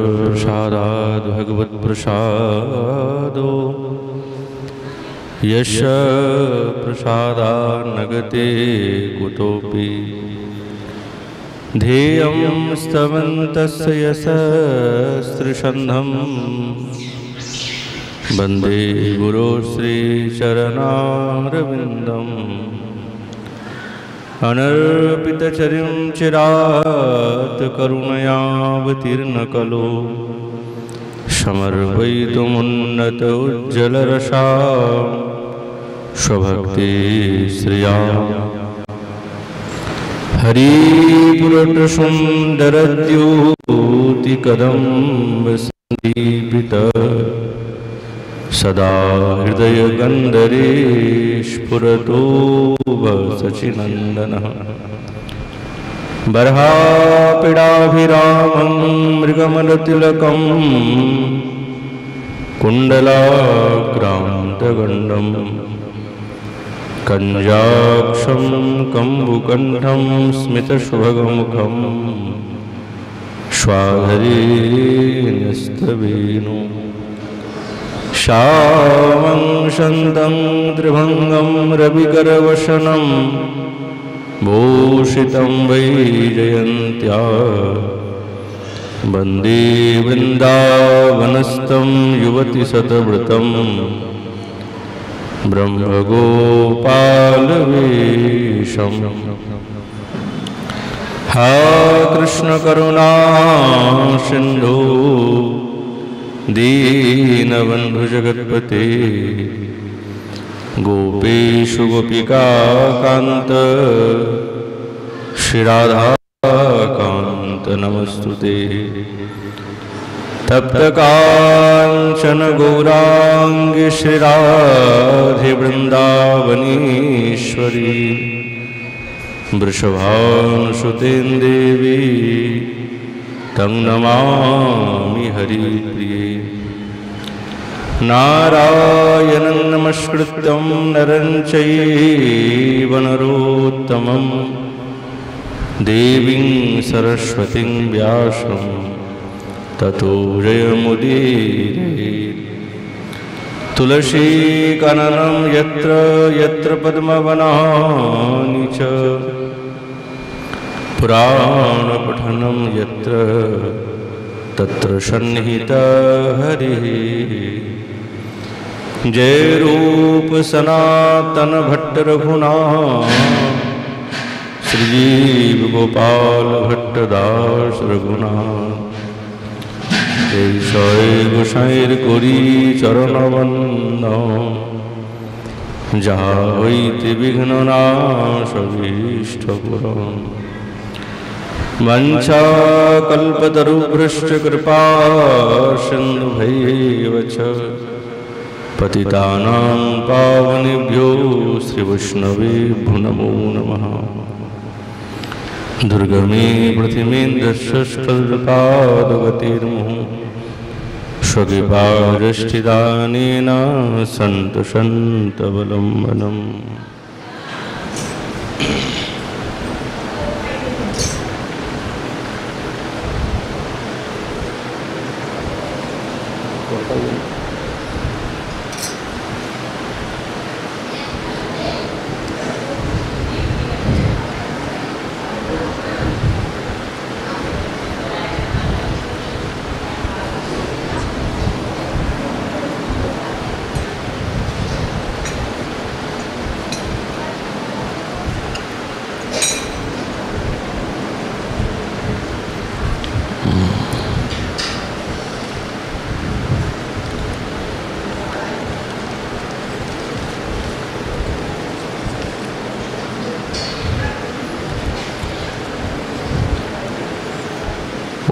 प्रसादाद् भगवत्प्रसादो यश प्रसादान्नगते कुतोऽपि ध्येयं स्तवन्तस्य यशस्त्रिशन्धं वन्दे गुरो श्रीचरणारविन्दम् अनर्पितचर्यं चिरात् करुणयावतीर्न कलो समर्पयितुमुन्नत उज्ज्वलरसा स्वभक्ति श्रिया हरिपुरटसुन्दरद्योतिकदम्बसन्दीपित सदा हृदयगन्धरे स्फुरतो सचिनन्दनः बर्हापीडाभिरामं मृगमलतिलकं कुण्डलाक्रान्तगण्डं कञ्जाक्षं कम्बुकण्ठं स्मितशुभगमुखं स्वाधरीन्यस्तवेणु श्यामं शन्तं त्रिभङ्गं रविकरवशनं भूषितं वैजयन्त्या वन्दे वृन्दावनस्थं युवतिशतवृतं ब्रह्मगोपालवेशम् हा कृष्णकरुणा सिन्धु दीनबन्धु जगत्पते गोपेषु गोपिकान्त श्रीराधाकान्त नमस्तुते तप्तकाञ्चन गौराङ्गी श्रीराधे वृन्दावनेश्वरी वृषभानुसुते देवी तं नमामि हरिप्रिये नारायणं नमस्कृत्यं नरं चैव नरोत्तमं देवीं सरस्वतीं व्यासं ततो जयमुदीरये तुलसीकाननं यत्र यत्र पद्मवनानि च पुराणपठनं यत्र तत्र सन्निहितः हरिः जय रूप सनातन भट्ट रघुनाथ श्रीजीव गोपाल भट्टदास रघुनाथ जय गोसाईर करी चरणवंदन जहाँ हईते विघ्ननाशभीष्टपुरम् वंशाकल्पतरुभ्यश्च कृपा सिन्धुभैव च पतितानां पावनेभ्यो श्रीवैष्णवेभ्यो नमो नमः। दुर्गमे प्रतिमेन्द्रशस्त्रपादगतिर्मुः स्वकृपादृष्टिदानेन सन्तुषन्तवलम्बनम्।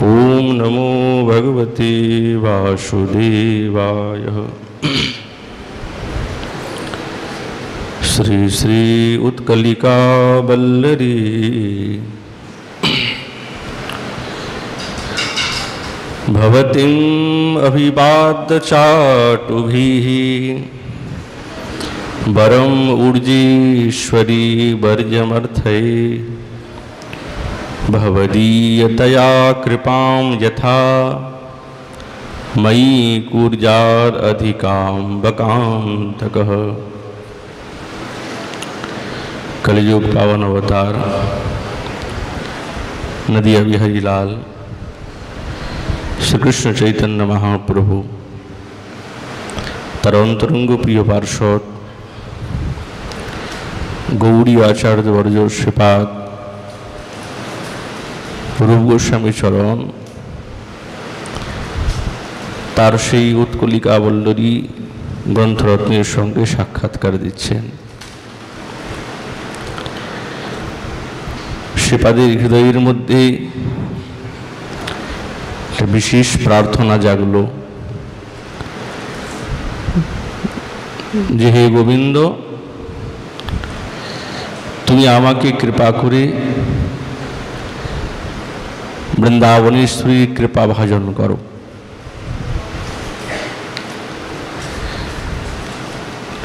ओम नमो भगवते वासुदेवाय। श्री श्री उत्कलिका बल्लरी भवतीम् अभिवाद्य चाटुभिः वरम ऊर्जीश्वरी वर्जमर्थे भवदीयतया कृपां यथा मयि कूर्जाद अधिकां बकांतकः। कलियुग पावन अवतार नदिया बिहारी लाल श्री कृष्ण चैतन्य महाप्रभु तार अंतरंग प्रिय पार्षद गौड़ी आचार्य वर्ज श्रीपाद रूप गोस्वामी चरण तार सेई उत्कलिका बल्लरी ग्रंथरत्नेर संगे साक्षात्कार दिच्छेन। श्रीपादेर हृदयेर मध्य विशेष प्रार्थना जागलो जे हे गोविंद तुमी आमाके कृपा करे वृंदावनेश्वरी कृपा भाजन करो।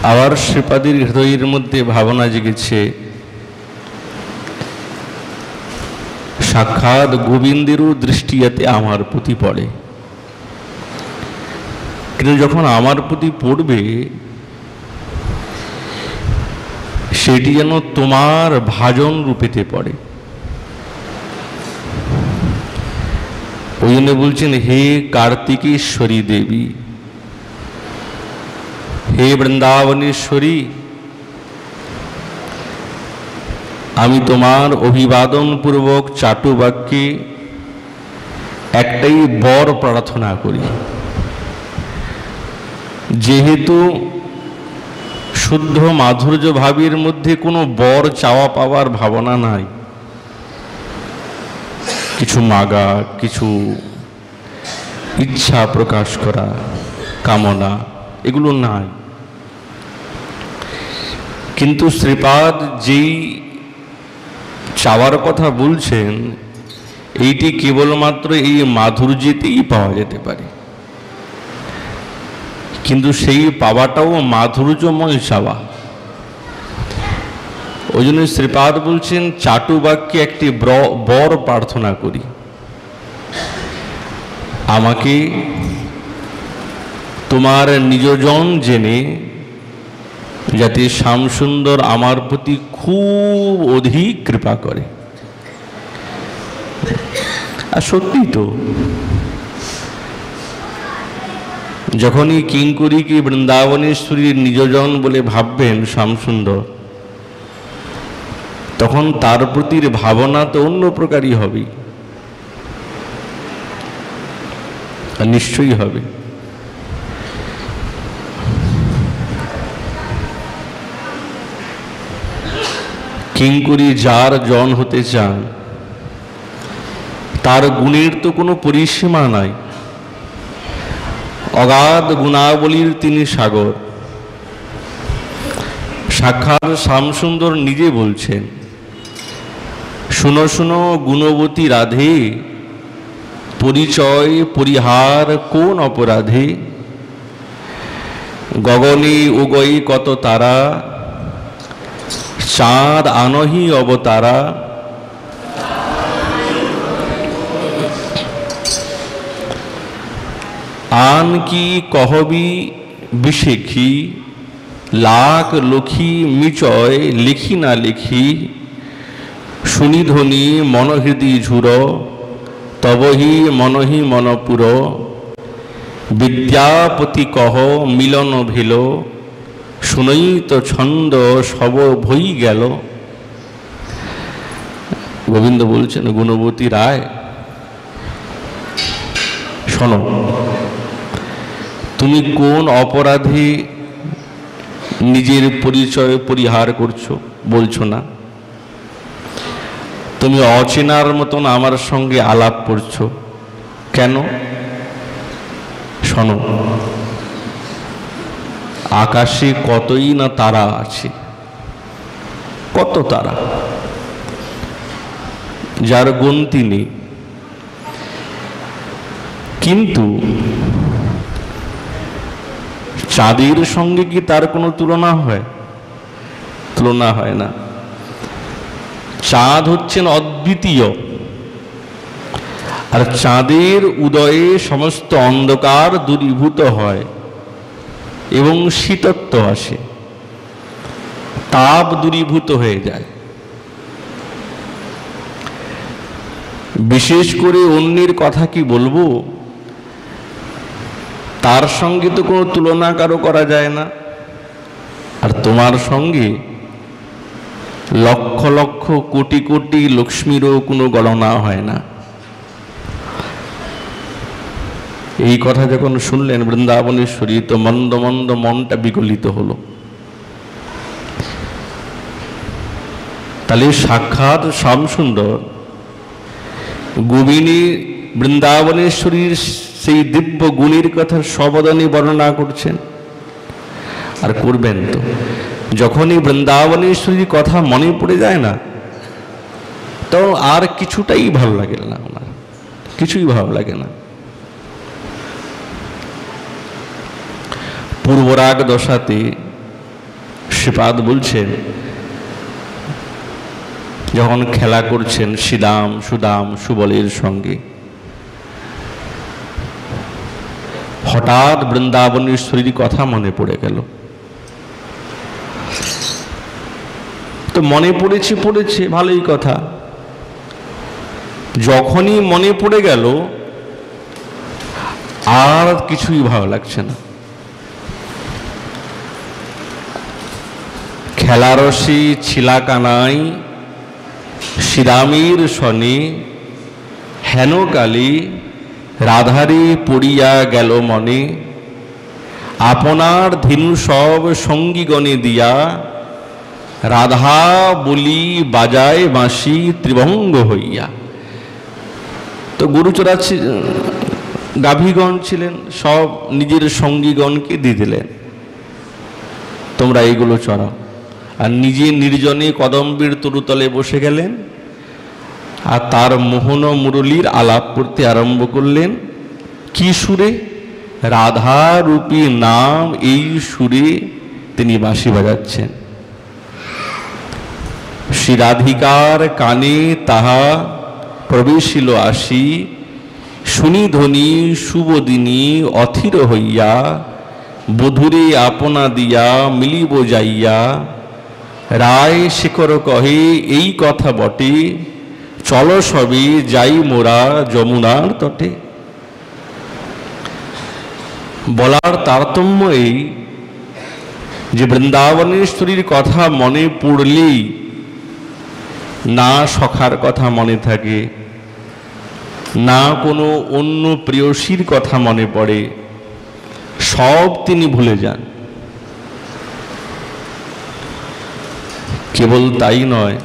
आबार श्रीपादेर हृदयेर मध्य भावना जेगेछे साक्षात गोविंदेरो दृष्टि याते आमार प्रति पड़े, किन्तु जखन आमार प्रति पड़बे सेटी जेन तोमार भाजन रूपेते पड़े। ओई जन्य बोलछेन हे कार्तिकेश्वरी देवी, हे वृंदावनेश्वरी, आमी तोमार अभिवादन पूर्वक चाटुबाक्ये एकटाई बर प्रार्थना करी। जेहेतु शुद्ध माधुर्य भावेर मध्य कोनो बर चावा पावार भावना नाई, किछु मागा किछु इच्छा प्रकाश करा कामना एगुलो नाई, किन्तु श्रीपाद जेई चावार कथा बोलছেন এইটি কেবলমাত্র এই মাধুর্যেতেই পাওয়া যেতে পারে, কিন্তু সেই পাওয়াটাও মাধুর্যময় চাওয়া। ওই জন্য শ্রীপাদ বলছেন চাটু বাক্যে একটি বর প্রার্থনা করি, আমাকে তোমার নিজজন জেনে যাতে শ্যামসুন্দর আমার প্রতি খুব অধিক কৃপা করে। আর সত্যি তো যখনই কিঙ্করীকে বৃন্দাবনেশ্বরীর নিজজন বলে ভাববেন শ্যামসুন্দর, তখন তার প্রতির ভাবনা তো অন্য প্রকারই হবে, নিশ্চয়ই হবে। किंकुरी जार जन होते चान तार गुणेर तो कोनो परिसीमा नाई, अगाध गुणावलीर तिनी सागर। साक्षात श्यामसुंदर निजे बोलছেন शुनो शुनो गुणवती राधे परिचय परिहार कोन अपराधे, गगने उगई कत तारा चाँद आनही अवतारा, आन की कहबी विशेखी लाख लखी मिचय लिखी ना लिखी, शुनि ध्वनि मनहृदि झुर तबही मनहि मनपुर, विद्यापति कह मिलन भेलो শুনেই তো ছন্দ সব ভই গেল। গোবিন্দ বলছেন গুণবতী রায় শোনো, তুমি কোন অপরাধে নিজের পরিচয় পরিহার করছো বলছো না, তুমি অচেনার মতন আমার সঙ্গে আলাপ করছো কেন? শোনো, आकाशे कतई ना तारा आछे, कत तारा जार गन्ति नेই, किन्तु चाँदेर संगे कि तार कोनो तुलना है? तुलना है ना। चाँद हच्छेन अद्वितीय আর চাঁদের উদয়ে সমস্ত অন্ধকার দূরীভূত হয় এবং শীতত্ব আসে, তাপ দূরীভূত হয়ে যায়। বিশেষ করে অন্যের কথা কি বলবো, তার সঙ্গে তো কোনো তুলনা কারো করা যায় না, আর তোমার সঙ্গে লক্ষ লক্ষ কোটি কোটি লক্ষ্মীরও কোনো গণনা হয় না। এই কথা যখন শুনলেন বৃন্দাবনেশ্বরী, তো মন্দ মন্দ মনটা বিগলিত হলো। তাহলে সাক্ষাৎ শ্যামসুন্দর গোবিনী বৃন্দাবনেশ্বরীর সেই দিব্য গুণের কথা সবদানে বর্ণনা করছেন। আর করবেন তো, যখনই বৃন্দাবনেশ্বরীর কথা মনে পড়ে যায় না, তো আর কিছুটাই ভালো লাগে না, ওনার কিছুই ভালো লাগে না। পূর্বরাগ দশাতে শ্রীপাদ বলছেন, যখন খেলা করছেন শ্রীদাম সুদাম সুবলের সঙ্গে, হঠাৎ বৃন্দাবনেশ্বরীর কথা মনে পড়ে গেল। তো মনে পড়েছে ভালোই কথা, যখনই মনে পড়ে গেল আর কিছুই ভালো লাগছে না। খেলারসি ছিলা কানাই শ্রীরামের শনি, হেন কালী রাধারে পড়িয়া গেল মনে, আপনার ধেনু সব সঙ্গীগণে দিয়া, রাধা বলি বাজায় বাঁশি ত্রিভঙ্গ হইয়া। তো গুরুচরা গাভীগণ ছিলেন, সব নিজের সঙ্গীগণকে দিয়ে দিলেন, তোমরা এইগুলো চড়াও। আর নিজে নির্জনে কদম্বের তরুতলে বসে গেলেন, আর তার মোহন মুরলীর আলাপ করতে আরম্ভ করলেন। কি সুরে? রাধা রূপী নাম, এই সুরে তিনি বাঁশি বাজাচ্ছেন। শ্রী রাধিকার কানে তাহা প্রবেশিল আসি, শুনি ধ্বনি শুভদিনী অথির হইয়া, বধূরে আপনা দিয়া মিলিব যাইয়া, রায় শিখর কহে এই কথা বটে, চলো সবে যাই মোরা যমুনার তটে। বলার তারতম্য এই যে বৃন্দাবনেশ্বরীর কথা মনে পড়লেই না সখার কথা মনে থাকে, না কোনো অন্য প্রেয়সীর কথা মনে পড়ে, সব তিনি ভুলে যান। কেবল তাই নয়,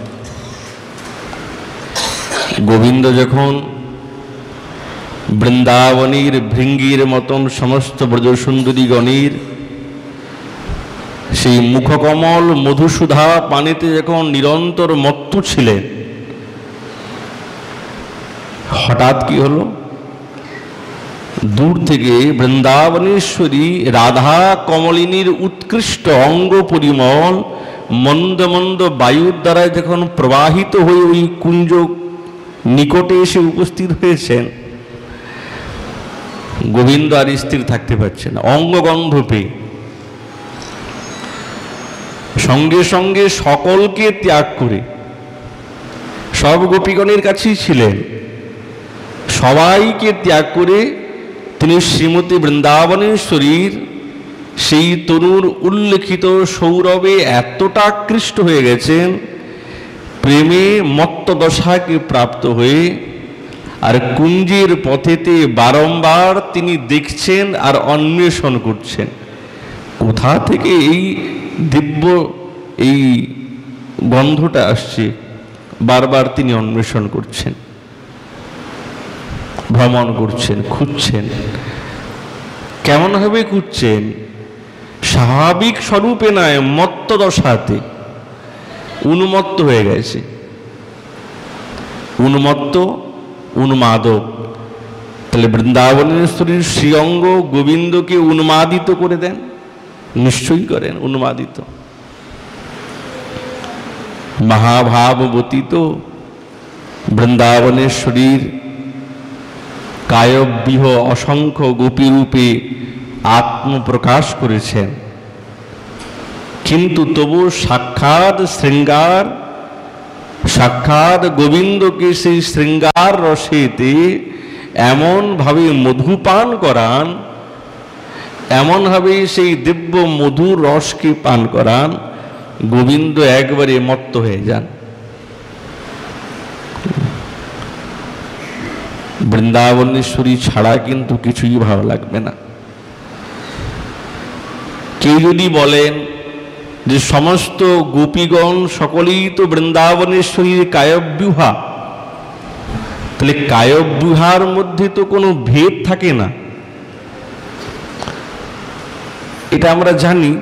গোবিন্দ যখন বৃন্দাবনীর ভৃঙ্গির মতন সমস্ত ব্রজসুন্দরীগণের সেই মুখকমল মধুসূধা পানিতে যখন নিরন্তর মত্ত ছিলেন, হঠাৎ কি হলো? দূর থেকে বৃন্দাবনেশ্বরী রাধা কমলিনীর উৎকৃষ্ট অঙ্গ পরিমল মন্দ মন্দ বায়ুর দ্বারা যখন প্রবাহিত হয়ে ওই কুঞ্জ নিকটে এসে উপস্থিত হয়েছেন, গোবিন্দ আর স্থির থাকতে পারছে না অঙ্গগন্ধ পেয়ে। সঙ্গে সঙ্গে সকলকে ত্যাগ করে, সব গোপীগণের কাছেই ছিলেন, সবাইকে ত্যাগ করে তিনি শ্রীমতী বৃন্দাবনেশ্বরীর সেই তনুর উল্লেখিত সৌরভে এতটা আকৃষ্ট হয়ে গেছেন, প্রেমে মত্ত দশাকে প্রাপ্ত হয়ে আর কুঞ্জের পথেতে বারংবার তিনি দেখছেন আর অন্বেষণ করছেন, কোথা থেকে এই দিব্য এই গন্ধটা আসছে। বারবার তিনি অন্বেষণ করছেন, ভ্রমণ করছেন, খুঁজছেন। কেমনভাবে খুঁজছেন? স্বাভাবিক স্বরূপে নয়, মত্ত দশাতে, উন্মত্ত হয়ে গেছে। উন্মত্ত, উন্মাদক। তাহলে বৃন্দাবনেশ্বরীর শ্রীঅঙ্গ গোবিন্দকে উন্মাদিত করে দেন? নিশ্চয়ই করেন, উন্মাদিত। মহাভাববতী তো বৃন্দাবনেশ্বরীর কায়ব্যূহ অসংখ্য গোপীরূপে আত্মপ্রকাশ করেছেন, কিন্তু তবু সাক্ষাৎ শৃঙ্গার, সাক্ষাৎ গোবিন্দকে সেই শৃঙ্গার রসেতে এমনভাবে মধুপান করান, এমনভাবে সেই দিব্য মধুর রসকে পান করান, গোবিন্দ একবারে মত্ত হয়ে যান। বৃন্দাবনেশ্বরী ছাড়া কিন্তু কিছুই ভালো লাগবে না। কেউ যদি বলেন যে সমস্ত গোপীগণ সকলেই তো বৃন্দাবনেশ্বরীর কায়ব্যূহা, তাহলে কায়ব্যূহার মধ্যে তো কোনো ভেদ থাকে না, এটা আমরা জানি।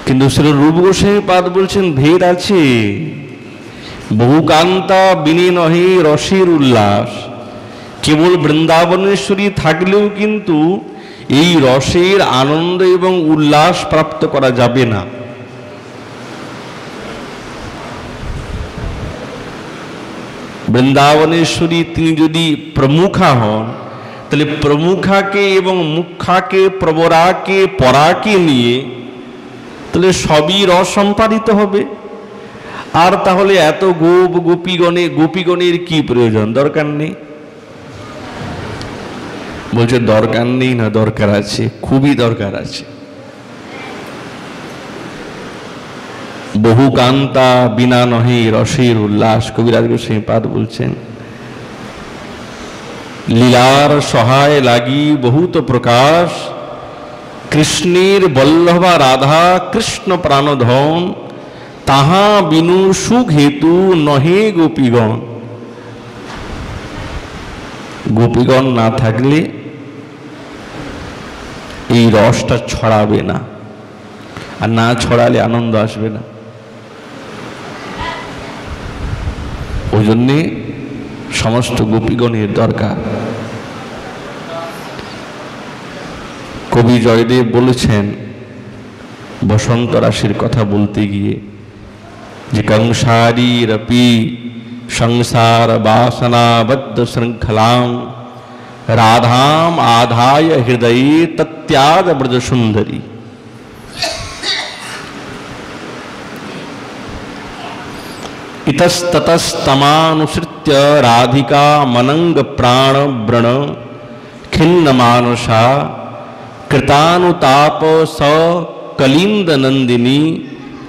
কিন্তু শ্রী রূপ গোস্বামী পাদ বলছেন ভেদ আছে। বহুকান্তা বিনে নহে রসের উল্লাস, কেবল বৃন্দাবনেশ্বরী থাকলেও কিন্তু এই রসের আনন্দ এবং উল্লাস প্রাপ্ত করা যাবে না। বৃন্দাবনেশ্বরী তিনি যদি প্রমুখা হন, তাহলে প্রমুখাকে এবং মুখাকে, প্রবরাকে, পরাকে নিয়ে তাহলে সবই রস সম্পাদিত হবে। আর তাহলে এত গোপীগণের কি প্রয়োজন? দরকার নেই। বলছে দরকার নেই না, দরকার আছে, খুবই দরকার আছে। বহুকান্তা বিনা নহে রসের উল্লাস, কবিরাজ গোস্বামী পাদ বলছেন। লীলার সহায় লাগি বহুত প্রকাশ, কৃষ্ণের বল্লভা রাধা কৃষ্ণ প্রাণধন, তাহা বিনু সুখ হেতু নহে গোপীগণ। গোপীগণ না থাকলে এই রসটা ছড়াবে না, আর না ছড়ালে আনন্দ আসবে না। ওই জন্যে সমস্ত গোপীগণের দরকার। কবি জয়দেব বলেছেন বসন্ত রাশির কথা বলতে গিয়ে যে কংসারীরপি সংসার বাসনাবদ্ধ শৃঙ্খলাম রাধাম আধায় হৃদয়ে তত্যাগ ব্রজ সুন্দরী। ইতস্ততস্তমানুসৃত্য রাধিকা মনঙ্গ প্রাণ ব্রণ खिन्न मानसा कृतानुताप स कलिंद नंदिनी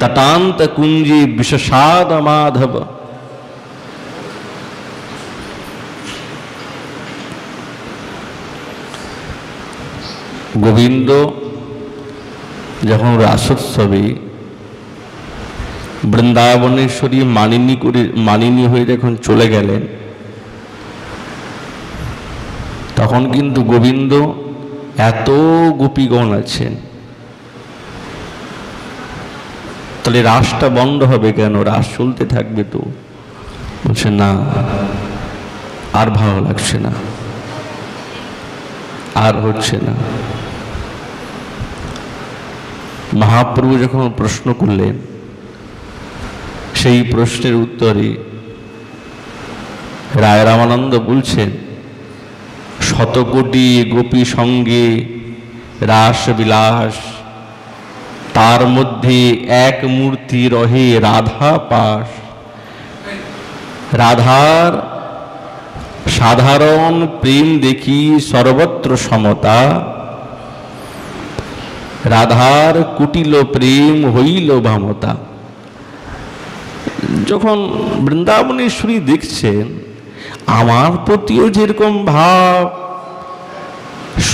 तटांत कुंजी विषाद माधव। गोविंद যখন রাসোৎসবে বৃন্দাবনেশ্বরী মানিনী হয়ে যখন চলে গেলেন, তখন কিন্তু গোবিন্দ এত গোপীগণ আছেন, তাহলে রাসটা বন্ধ হবে কেন? রাস চলতে থাকবে তো। বলছে না, আর ভালো লাগছে না, আর হচ্ছে না। মহাপ্রভু যখন প্রশ্ন করলেন, সেই প্রশ্নের উত্তরে রায় রামানন্দ বলছেন, শতকোটি গোপী সঙ্গে রাস বিলাস, তার মধ্যে এক মূর্তি রহে রাধা পাশ। রাধার সাধারণ প্রেম দেখি সর্বত্র সমতা, রাধার কুটিল প্রেম হইল ভামতা। যখন বৃন্দাবনেশ্বরী দেখছেন আমার প্রতিও যেরকম ভাব,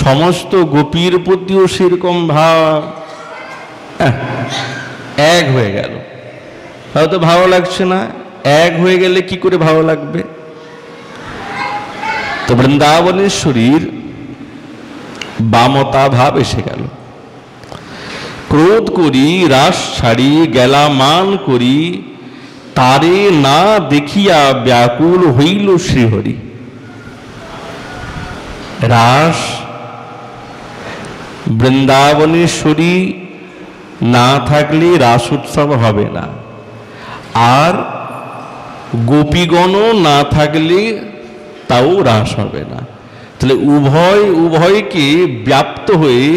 সমস্ত গোপীর প্রতিও সেরকম ভাব, এক হয়ে গেল। হয়তো ভালো লাগছে না, এক হয়ে গেলে কি করে ভালো লাগবে? তো বৃন্দাবনেশ্বরীর বামতা ভাব এসে গেল। ক্রোধ করি রাস ছাড়ি গেলা মান করি, তারে না দেখিয়া ব্যাকুল হইল শ্রীহরি। রাস বৃন্দাবনেশ্বরী না থাকলে রাস উৎসব হবে না, আর গোপীগণও না থাকলে তাও হ্রাস হবে না। তাহলে উভয়কে ব্যাপ্ত হয়ে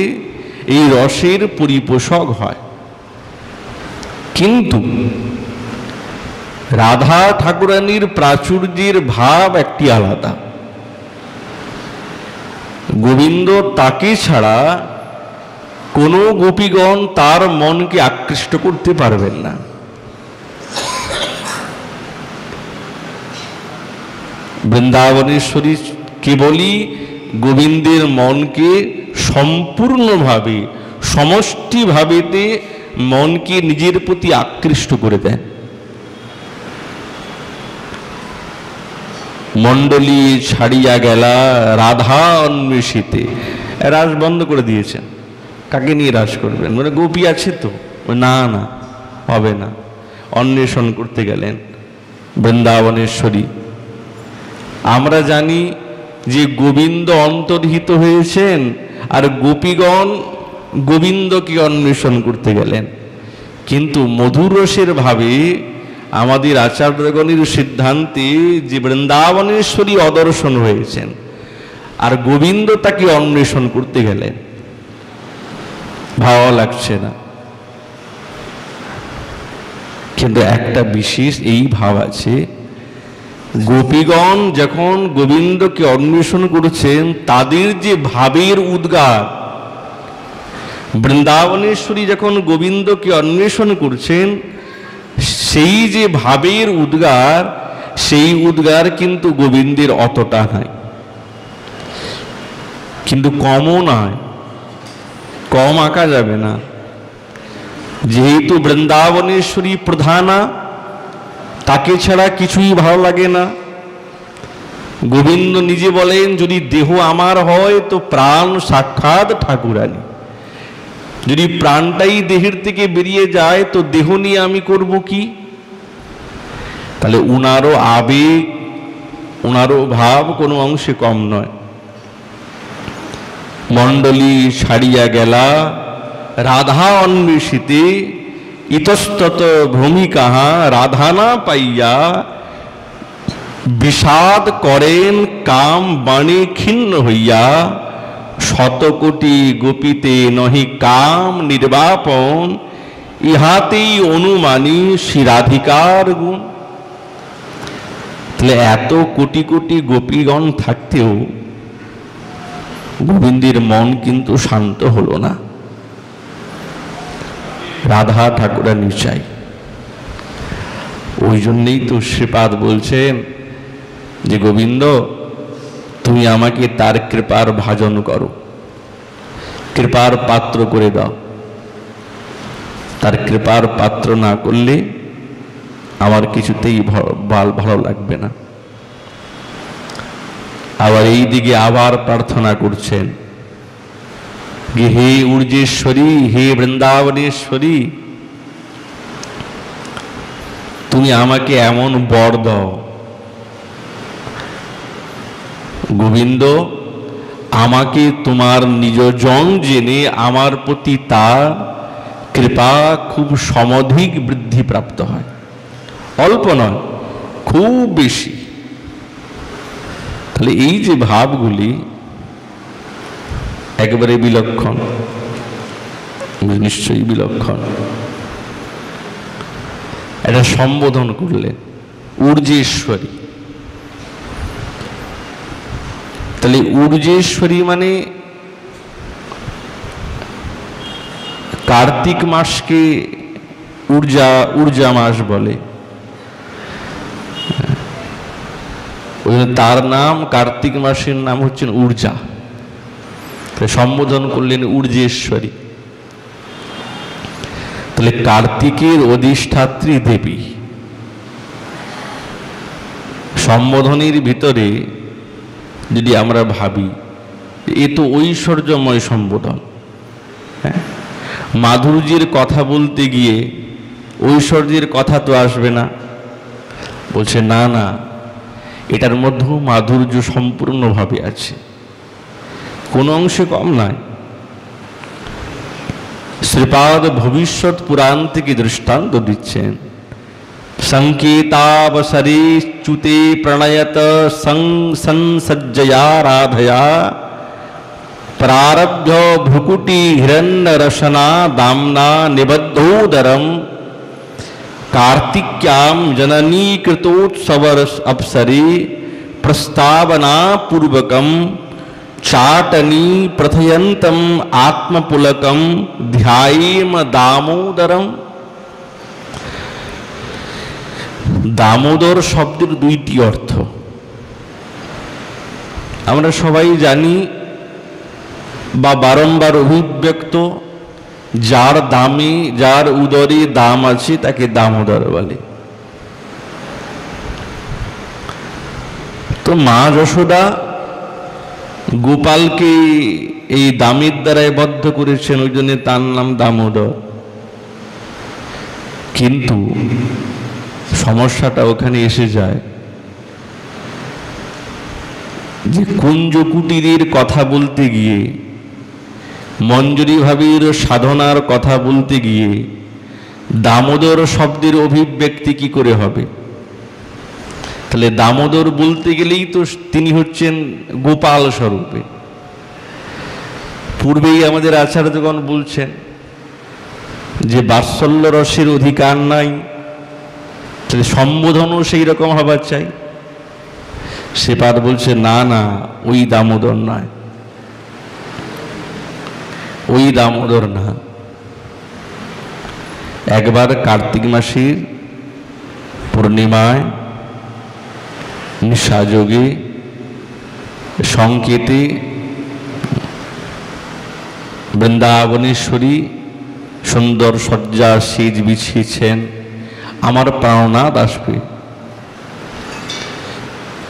এই রসের পরিপোষক হয়। কিন্তু রাধা ঠাকুরানীর প্রাচুর্যের ভাব একটি আলাদা। গোবিন্দ তাকে ছাড়া কোনো গোপীগণ তার মনকে আকৃষ্ট করতে পারবেন না। বৃন্দাবনেশ্বরী কেবলই গোবিন্দের মনকে সম্পূর্ণভাবে সমষ্টিভাবেতে মনকে নিজের প্রতি আকৃষ্ট করে দেন। মণ্ডলী ছাড়িয়া গেলা রাধা অন্বেষিতে, রাস বন্ধ করে দিয়েছেন। কাকে নিয়ে রাস করবেন? মানে গোপী আছে তো, না না হবে না। অন্বেষণ করতে গেলেন বৃন্দাবনেশ্বরী। আমরা জানি যে গোবিন্দ অন্তর্হিত হয়েছেন, আর গোপীগণ গোবিন্দকে অন্বেষণ করতে গেলেন। কিন্তু মধুর রসের ভাবে আমাদের আচার্যগণের সিদ্ধান্তে যে বৃন্দাবনেশ্বরী অদর্শন হয়েছেন, আর গোবিন্দ তাকে অন্বেষণ করতে গেলেন। ভালো লাগছে না, কিন্তু একটা বিশেষ এই ভাব আছে, গোপীগণ যখন গোবিন্দকে অন্বেষণ করেছেন, তাদের যে ভাবের উদ্গার, বৃন্দাবনেশ্বরী যখন গোবিন্দকে অন্বেষণ করছেন, সেই যে ভাবের উদ্গার, সেই উদ্গার কিন্তু গোবিন্দের অতটা নাই, কিন্তু কমও নয়, কম আঁকা যাবে না। যেহেতু বৃন্দাবনেশ্বরী প্রধানা, তাকে ছাড়া কিছুই ভালো লাগে না। গোবিন্দ নিজে বলেন, যদি দেহ আমার হয় তো প্রাণ সাক্ষাৎ ঠাকুরানী। যদি প্রাণটাই দেহের থেকে বেরিয়ে যায় তো দেহ নিয়ে আমি করব কি? তাহলে উনারও আবেগ, উনারও ভাব কোনো অংশে কম নয়। মণ্ডলী ছাড়িয়া গেলা রাধা অন্বেষিতে, ইতস্তত ভূমিকাহা রাধা না পাইয়া, বিষাদ করেন কাম বাণী ক্ষিন্ন হইয়া, শতকোটি গোপীতে নহি কাম নির্বাপন, ইহাতেই অনুমানী শ্রীরাধিকার গুণ। তাহলে এত কোটি কোটি গোপীগণ থাকতেও গোবিন্দের মন কিন্তু শান্ত হলো না। রাধা ঠাকুরানী চাই। ওই জন্যই তো শ্রীপাদ বলছেন যে গোবিন্দ তুমি আমাকে তার কৃপার ভাজন করো, কৃপার পাত্র করে দাও। তার কৃপার পাত্র না করলে আমার কিছুতেই ভালো লাগবে না। আবার এই দিকে আবার প্রার্থনা করছেন, হে ঊর্জেশ্বরী, হে বৃন্দাবনেশ্বরী, তুমি আমাকে এমন বর দাও। গোবিন্দ আমাকে তোমার নিজজন জেনে আমার প্রতি তার কৃপা খুব সমধিক বৃদ্ধি প্রাপ্ত হয়, অল্প নয়, খুব বেশি। তাহলে এই যে ভাবগুলি একেবারে বিলক্ষণ, নিশ্চয়ই বিলক্ষণ। এটা সম্বোধন করলেন ঊর্জেশ্বরী। তাহলে ঊর্জেশ্বরী মানে কার্তিক মাসকে ঊর্জা মাস বলে। তার নাম, কার্তিক মাসের নাম হচ্ছেন ঊর্জা। সম্বোধন করলেন ঊর্জেশ্বরী। তাহলে কার্তিকের অধিষ্ঠাত্রী দেবী। সম্বোধনের ভিতরে যদি আমরা ভাবি, এ তো ঐশ্বর্যময় সম্বোধন। হ্যাঁ, মাধুর্যের কথা বলতে গিয়ে ঐশ্বর্যের কথা তো আসবে না। বলছে না না, এটার মধ্যেও মাধুর্য সম্পূর্ণভাবে আছে, কোনো অংশে কম নয়। শ্রীপাদ ভবিষ্যৎ পুরাণ থেকে দৃষ্টান্ত দিচ্ছেন। संकेतावसरे च्युते प्रणयत संसज्जया राधया प्रारभ्य भ्रुकुटी हिरण्य रसना दाम्ना निबद्धोदरम कार्तिक्याम जननी कृतोत्सवर अप्सरे प्रस्तावना पूर्वकम चाटनी प्रथयंतम आत्मपुलकम ध्यायेम दामोदरम। दामोदर शब्দের দুইটি অর্থ আমরা সবাই জানি বা বারংবার অভিব্যক্ত, যার দামে যার উদরে দাম আছে তাকে দামোদর বলে। তো মা যশোদা গোপালকে এই দামের দ্বারাই বদ্ধ করেছেন, ওই জন্য তার নাম দামোদর। কিন্তু সমস্যাটা ওখানে এসে যায় যে কুঞ্জ কুটিরের কথা বলতে গিয়ে, মঞ্জুরি ভাবির সাধনার কথা বলতে গিয়ে দামোদর শব্দের অভিব্যক্তি কি করে হবে? তাহলে দামোদর বলতে গেলেই তো তিনি হচ্ছেন গোপাল স্বরূপে। পূর্বেই আমাদের আচার্যগণ বলছেন যে বাৎসল্য রসের অধিকার নাই, তাহলে সম্বোধনও সেই রকম হবার চাই। সেপাদ বলছে না না, ওই দামোদর নয়, ওই দামোদর না। একবার কার্তিক মাসের পূর্ণিমায় নিশাযোগে সংকেতে বৃন্দাবনেশ্বরী সুন্দর সজ্জা সেজ বিছিয়েছেন, আমার প্রাণনাথ আসবে।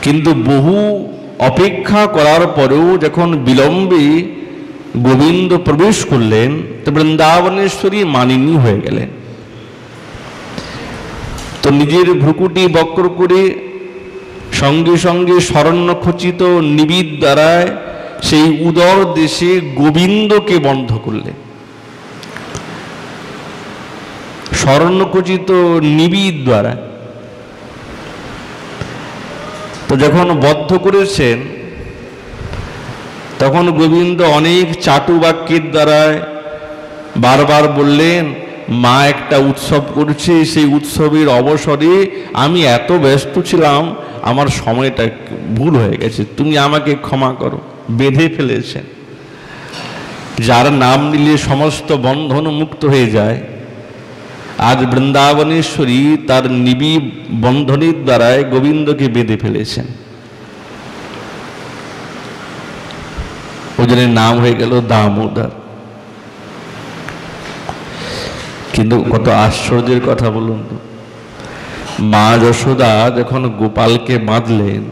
কিন্তু বহু অপেক্ষা করার পরেও যখন বিলম্বে গোবিন্দ প্রবেশ করলেন, তো বৃন্দাবনেশ্বরী মানিনী হয়ে গেলেন। তো নিজের ভ্রুকুটি বক্র করে সঙ্গে সঙ্গে স্বর্ণখচিত নিবিদ দ্বারায় সেই উদর দেশে গোবিন্দকে বন্ধ করলেন। স্বর্ণখচিত নিবিদ দ্বারা। তো যখন বদ্ধ করেছেন তখন গোবিন্দ অনেক চাটু বাক্যের দ্বারায় বারবার বললেন, মা একটা উৎসব করছে, সেই উৎসবের অবসরে আমি এত ব্যস্ত ছিলাম, আমার সময়টা ভুল হয়ে গেছে, তুমি আমাকে ক্ষমা করো। বেঁধে ফেলেছেন। যার নাম নিলে সমস্ত বন্ধন মুক্ত হয়ে যায়, আজ বৃন্দাবনেশ্বরী তার নিবিড় বন্ধনের দ্বারায় গোবিন্দকে বেঁধে ফেলেছেন। ওই জন্য নাম হয়ে গেল দামোদর। কিন্তু কত আশ্চর্যের কথা বলুন তো, মা যশোদা যখন গোপালকে বাঁধলেন,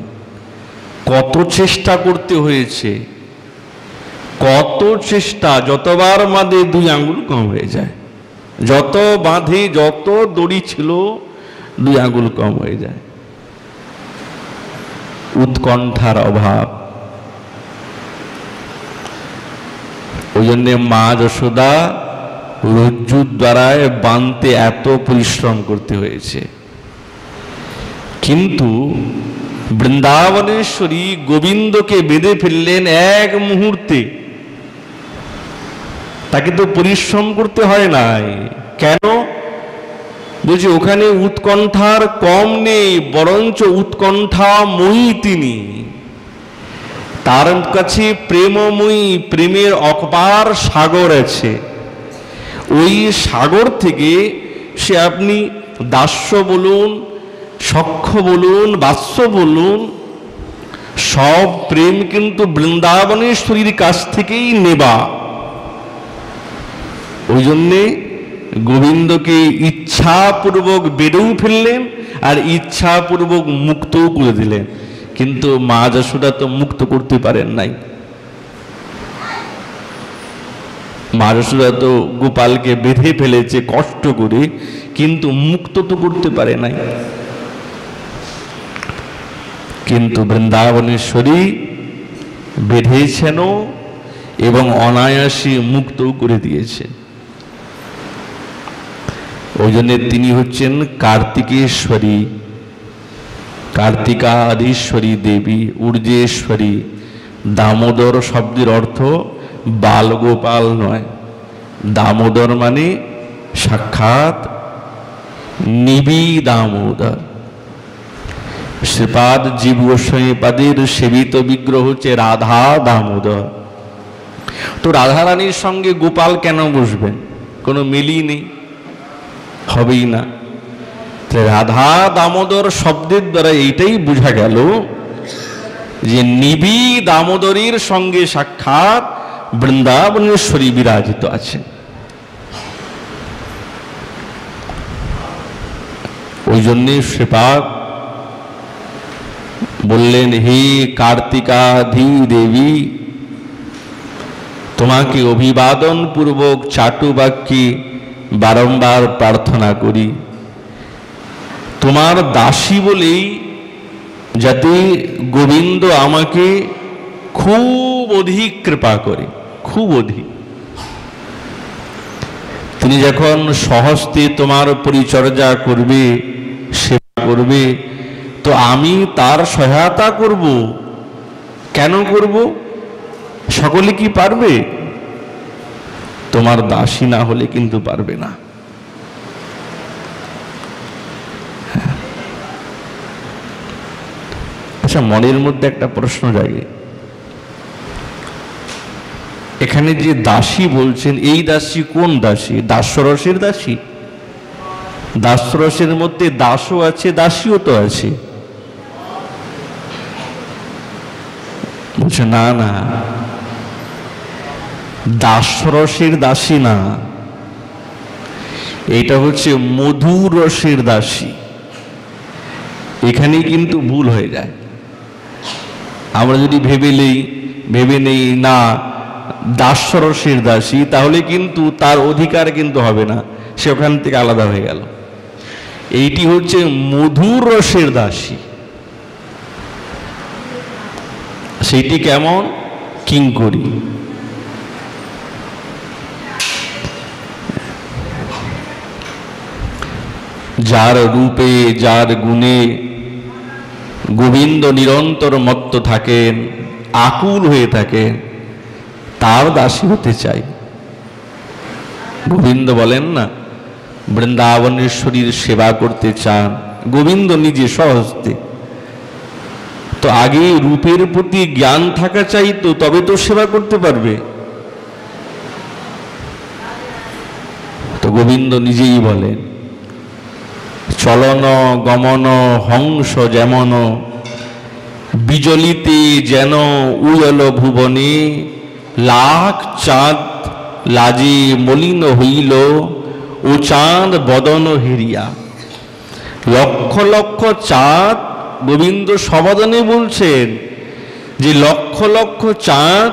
কত চেষ্টা করতে হয়েছে, কত চেষ্টা। যতবার বাঁধে 2 আঙ্গুল কম হয়ে যায়, যত বাঁধে যত দড়ি ছিল 2 আঙ্গুল কম হয়ে যায়। উৎকণ্ঠার অভাব। ওই জন্যে মা যশোদা রজ্জুর দ্বারায় বাঁধতে এত পরিশ্রম করতে হয়েছে। কিন্তু বৃন্দাবনেশ্বরী গোবিন্দকে বেঁধে ফেললেন এক মুহূর্তে। তাকে তো পরিশ্রম করতে হয় নাই। কেন? বলছি ওখানে উৎকণ্ঠার কম নেই, বরঞ্চ উৎকণ্ঠাময়ী তিনি। তার কাছে প্রেমময়ী, প্রেমের অপার সাগর আছে। ওই সাগর থেকে সে আপনি দাস্য বলুন, সখ্য বলুন, বাৎস বলুন, সব প্রেম কিন্তু বৃন্দাবনেশ্বরীর কাছ থেকেই নেবা। ওই জন্যে গোবিন্দকে ইচ্ছাপূর্বক বেঁধেও ফেললেন আর ইচ্ছাপূর্বক মুক্তও করে দিলেন। কিন্তু মা যশোদা তো মুক্ত করতে পারেন নাই। মা যশোদা তো গোপালকে বেঁধে ফেলেছে কষ্ট করে, কিন্তু মুক্ত তো করতে পারে নাই। কিন্তু বৃন্দাবনেশ্বরী বেঁধেছেনও এবং অনায়াসে মুক্তও করে দিয়েছে। ওই জন্য তিনি হচ্ছেন কার্তিকেশ্বরী, কার্তিকাধীশ্বরী দেবী, ঊর্জেশ্বরী। দামোদর শব্দের অর্থ বালগোপাল নয়, দামোদর মানে সাক্ষাৎ নিবি দামোদর। শ্রীপাদ জীব গোস্বামী পাদের সেবিত বিগ্রহ হচ্ছে রাধা দামোদর। তো রাধারানীর সঙ্গে গোপাল কেন বসবেন? কোনো মিলই নেই, হবেই না। রাধা দামোদর শব্দের দ্বারা এইটাই বোঝা গেল যে নিবি দামোদরীর সঙ্গে সাক্ষাৎ বৃন্দাবনেশ্বরী বিরাজিত আছেন। ওই জন্যে শ্রীপাদ বললেন, হে কার্তিকাধী দেবী, তোমাকে অভিবাদন পূর্বক চাটুবাক্যে বারংবার প্রার্থনা করি, তোমার দাসী বলেই যাতে গোবিন্দ আমাকে খুব অধিক কৃপা করে, খুব অধিক। তিনি যখন সহস্তে তোমার পরিচর্যা করবে, সেবা করবে, তো আমি তার সহায়তা করব। কেন করব? সকলে কি পারবে? তোমার দাসী না হলে কিন্তু পারবে না। আচ্ছা, মনের মধ্যে একটা প্রশ্ন জাগে, এখানে যে দাসী বলছেন, এই দাসী কোন দাসী? দাস্যরসের দাসী? দাস্যরসের মধ্যে দাসও আছে, দাসীও তো আছে। বলছে না না, দাস্যরসের দাসী না, এটা হচ্ছে মধুর রসের দাসী। এখানেই কিন্তু ভুল হয়ে যায়। আমরা যদি ভেবে নেই না দাস্যরসের দাসী, তাহলে কিন্তু তার অধিকার কিন্তু হবে না, সে ওখান থেকে আলাদা হয়ে গেল। এইটি হচ্ছে মধুর রসের দাসী। সেইটি কেমন? কিঙ্করী। যার রূপে যার গুণে গোবিন্দ নিরন্তর মত্ত থাকেন, আকুল হয়ে থাকেন, তার দাসী হতে চাই। গোবিন্দ বলেন না, বৃন্দাবনেশ্বরীর সেবা করতে চান, গোবিন্দ নিজে স্বহস্তে। তো আগে রূপের প্রতি জ্ঞান থাকা চাই, তো তবে তো সেবা করতে পারবে। তো গোবিন্দ নিজেই বলেন, চলন গমন হংস যেমন, বিজলিতে যেন উয়ল ভুবনে, লাখ চাঁদ লাজে মলিন হইল, ও চাঁদ বদন হেরিয়া। লক্ষ লক্ষ চাঁদ, গোবিন্দ সবদনে বলছেন যে লক্ষ লক্ষ চাঁদ,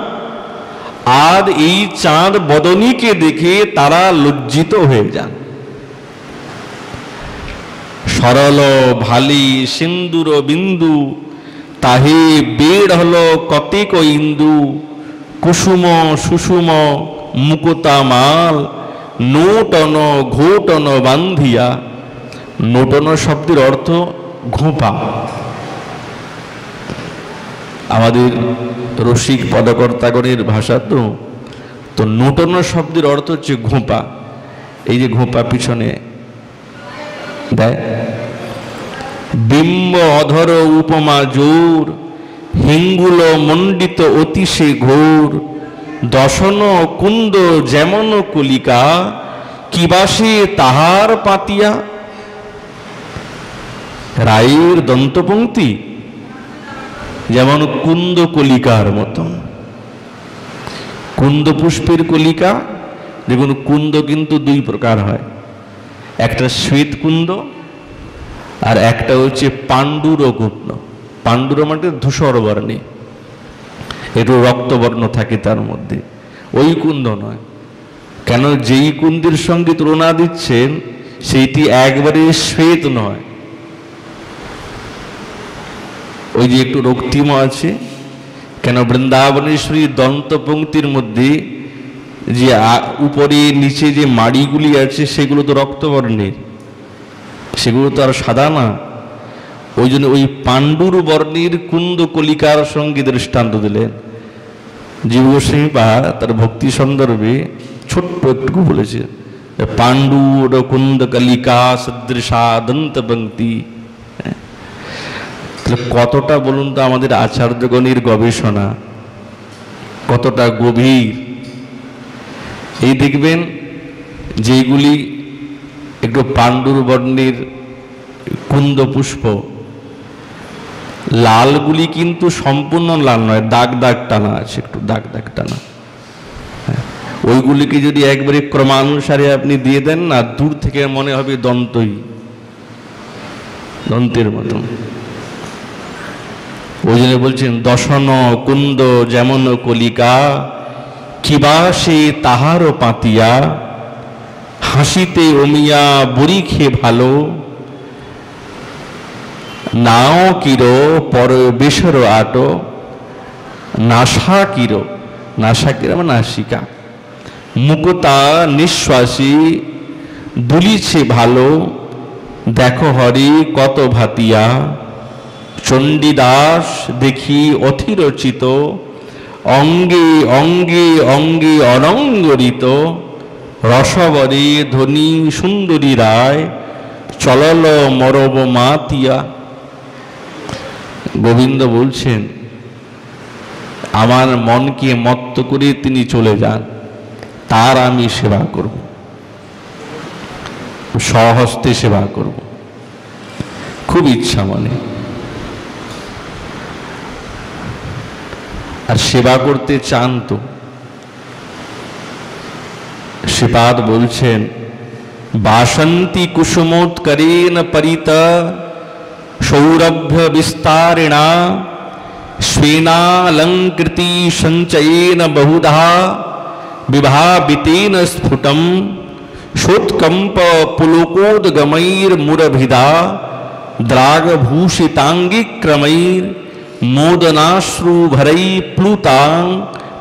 আর এই চাঁদ বদনীকে দেখে তারা লজ্জিত হয়ে যান। সরল ভালি সিন্দুর বিন্দু, তাহে বেড় হল কতেক ইন্দু, কুসুম সুষুম মুকুতা মাল, নোটন ঘোটন বান্ধিয়া। নোটন শব্দের অর্থ ঘোঁপা। আমাদের রসিক পদকর্তাগণের ভাষা তো নোটন শব্দের অর্থ হচ্ছে ঘোঁপা। এই যে ঘোঁপা পিছনে দেয়। বিম্ব অধর উপমা জোর, হিঙ্গুল মণ্ডিত অতিশে ঘোর, দশন কুন্দ যেমন কলিকা, কিবাসে তাহার পাতিয়া। রায়ের দন্তপংক্তি যেমন কুন্দ কলিকার মতন। কুন্দ পুষ্পের কলিকা, দেখুন কুন্দ কিন্তু দুই প্রকার হয়, একটা শ্বেত কুন্দ আর একটা হচ্ছে পাণ্ডুর কুন্দ। পাণ্ডুর মানে ধূসর বর্ণে, একটু রক্তবর্ণ থাকে তার মধ্যে, ওই কুন্দ নয়। কেন? যেই কুন্দের সঙ্গে তুলনা দিচ্ছেন সেইটি একবারে শ্বেত নয়, ওই যে একটু রক্তিম আছে। কেন? বৃন্দাবনেশ্বরী দন্তপংক্তির মধ্যে যে উপরে নিচে যে মাড়িগুলি আছে সেগুলো তো রক্তবর্ণের, সেগুলো তো আর সাদা না। ওই জন্য ওই পাণ্ডুর বর্ণের কুন্দ কলিকার সঙ্গে দৃষ্টান্ত দিলেন। জীব গোস্বামী তার ভক্তি সন্দর্ভে ছোট্ট একটু বলেছে, পাণ্ডুর কুন্দ কলিকা সদৃশা দন্ত পঙ্ক্তি। তাহলে কতটা বলুন তো আমাদের আচার্যগণের গবেষণা কতটা গভীর। এই দেখবেন যেগুলি একটু পাণ্ডুর বর্ণের কুন্দ পুষ্প, লালগুলি কিন্তু সম্পূর্ণ লাল নয়, দাগ দাগ টানা আছে, একটু দাগ দাগ টানা। ওইগুলিকে যদি একবারে ক্রমানুসারে আপনি দিয়ে দেন না, দূর থেকে মনে হবে দন্তই, দন্তের মতন। ওই জন্য বলছেন দশন কুন্দ যেমন কলিকা, কিবা সে তাহারও পাতিয়া, হাসিতে অমিয়া বড়ি খেয়ে ভালো, নাও কিরো পর বেসর আটো, নাসা কিরো, নাসা কিরো মানে নাসিকা, মুকতা নিঃশ্বাসী দুলিছে ভালো, দেখো হরি কত ভাতিয়া, চণ্ডীদাস দেখি অথিরচিত, অঙ্গে অঙ্গে অঙ্গে অনঙ্গরিত, রসবরে ধনী সুন্দরী রায়, চলল মরব মাতিয়া। গোবিন্দ বলছেন আমার মনকে মত্ত করে তিনি চলে যান, তার আমি সেবা করব, স্বহস্তে সেবা করব, খুব ইচ্ছা মনে। আর সেবা করতে চান তো। শ্রীপাদ বলছেন বাসন্তি কুসুমোৎকরেণ পরিতা, সৌরভ্য বিস্তারিণা, স্বেনালঙ্কৃতি সঞ্চয়েন বহুধা, বিভাবিতেন স্ফুটম, শোৎকম্প পুলकोद्गमैर्मुरभिदा, द्रागभूषिताङ्गिक्रमैर् मोदनाश्रुभरै प्लुतां,